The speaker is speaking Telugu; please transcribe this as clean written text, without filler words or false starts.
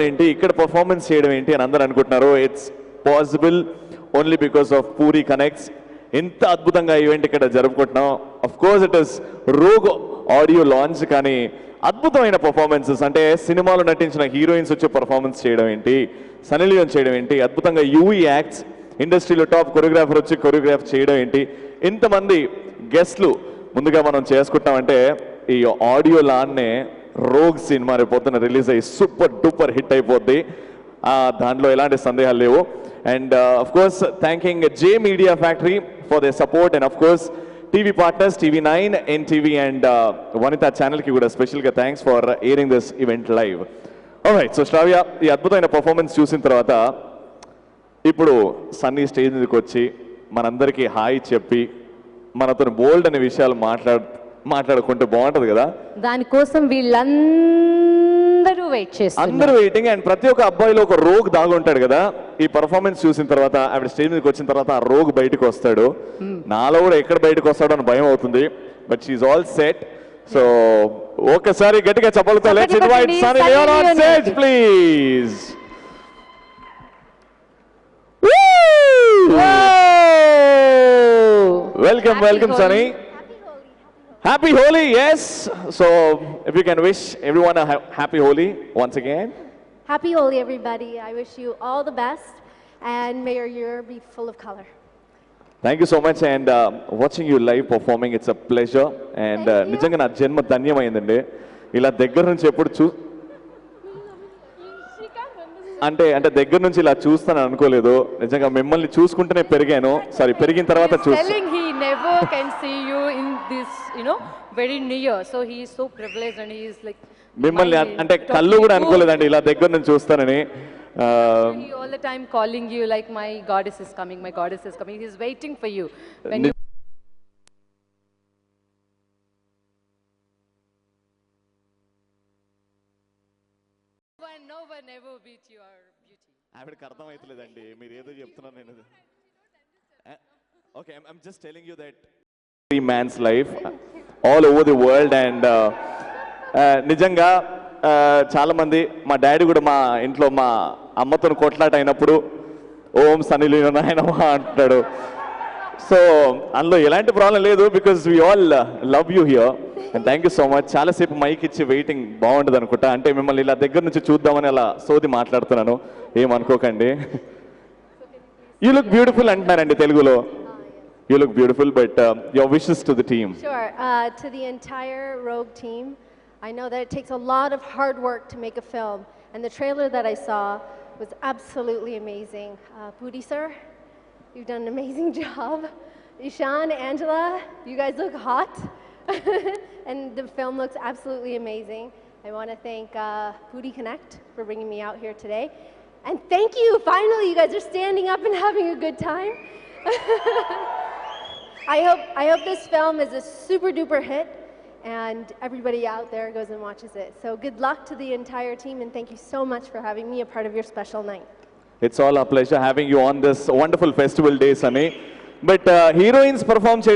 ఏంటి ఇక్కడ పర్ఫార్మెన్స్ చేయడం ఏంటి అని అందరూ అనుకుంటున్నారు. It's possible only because of puri connects. ఎంత అద్భుతంగా ఈవెంట్ ఇక్కడ జరుపుకుంటున్నాం. Of course it is rogue audio launch, కానీ అద్భుతమైన పర్ఫార్మెన్సెస్ అంటే సినిమాలో నటించిన హీరోయిన్స్ వచ్చి పర్ఫార్మెన్స్ చేయడం ఏంటి, సన్నీ లియోన్ చేయడం ఏంటి, అద్భుతంగా యూవీ యాక్ట్స్, ఇండస్ట్రీలో టాప్ కొరియోగ్రాఫర్ వచ్చి కొరియోగ్రాఫ్ చేయడం ఏంటి, ఇంతమంది గెస్ట్లు ముందుగా మనం చేసుకుంటామంటే ఈ ఆడియో లాన్నే రోగ్ సినిమా రేపు పొద్దున రిలీజ్ అయ్యి సూపర్ డూపర్ హిట్ అయిపోద్ది. దాంట్లో ఎలాంటి సందేహాలు లేవు. And of course thanking J media factory for the support and of course TV partners TV9, NTV and Vanitha ఛానల్కి కూడా స్పెషల్గా thanks for airing this event live. Alright, so Sravya ఈ అద్భుతమైన పర్ఫార్మెన్స్ చూసిన తర్వాత ఇప్పుడు సన్నీ స్టేజ్ మీదకి వచ్చి మనందరికీ హాయ్ చెప్పి మనతో బోల్డ్ అనే విషయాలు మాట్లాడుకుంటే బాగుంటది కదా. దానికోసం వీళ్ళందరూ వెయిట్ చేస్తారు, అందరూ వెయిటింగ్. అండ్ ప్రతి ఒక్క అబ్బాయిలో ఒక రోగ్ దాగుంటాడు కదా. ఈ పర్ఫార్మెన్స్ చూసిన తర్వాత ఆవిడ స్టేజ్ మీదకి వచ్చిన తర్వాత ఆ రోగ్ బయటకు వస్తాడు. నాలో కూడా ఎక్కడ బయటకు వస్తాడో అని భయం అవుతుంది, but she's all set. So ఒక్కసారి గట్టిగా చెప్పలతో let's invite Sunny Leone on stage please. Welcome Sunny. Happy Holi, yes. So if you can wish everyone a happy Holi once again. Happy Holi everybody. I wish you all the best and may your year be full of color. Thank you so much, and watching you live performing, it's a pleasure. And నిజంగా నా జన్మ ధన్యమైందండి. ఇలా దగ్గర నుంచి ఎప్పుడు అంటే దగ్గర నుంచి ఇలా చూస్తాను అనుకోలేదు. నిజంగా మిమ్మల్ని చూసుకుంటూనే పెరిగాను. సారీ, పెరిగిన తర్వాత he never can see you in this, very near. So he is so privileged and he is like మిమ్మల్ని అంటే కళ్ళు కూడా అనుకోలేదండి ఇలా దగ్గర నుంచి చూస్తానని. He all the time calling you like my goddess is coming, my goddess is coming. He is waiting for you when you no one ever beat your beauty. ఆవిడకి అర్థమైతలేదండి మీరు ఏదో చెప్తున్నారు. నేను okay, I'm just telling you that free man's life all over the world. And నిజంగా చాలా మంది, మా డాడీ కూడా మా ఇంట్లో మా అమ్మతో కొట్లాట అయినప్పుడు ఓం సన్నీ లియోన్ ఆయనమా అంటాడు. సో అందులో ఎలాంటి ప్రాబ్లం లేదు, because we all love you here. And thank you so much. చాలాసేపు మైక్ ఇచ్చి వెయిటింగ్ బాగుంటుంది అనుకుంటా. అంటే మిమ్మల్ని ఇలా దగ్గర నుంచి చూద్దామని అలా సోది మాట్లాడుతున్నాను, ఏమనుకోకండి. యూ లుక్ బ్యూటిఫుల్ అంటున్నారండి తెలుగులో. You look beautiful, but your wishes to the team. Sure. To the entire Rogue team, I know that it takes a lot of hard work to make a film, and the trailer that I saw was absolutely amazing. Puri sir, you've done an amazing job. Ishan, Angela, you guys look hot, and the film looks absolutely amazing. I want to thank Puri Connect for bringing me out here today, and thank you. Finally, you guys are standing up and having a good time. I hope this film is a super duper hit and everybody out there goes and watches it. So good luck to the entire team and thank you so much for having me a part of your special night. It's all a pleasure having you on this wonderful festival day, Sunny. But heroines perform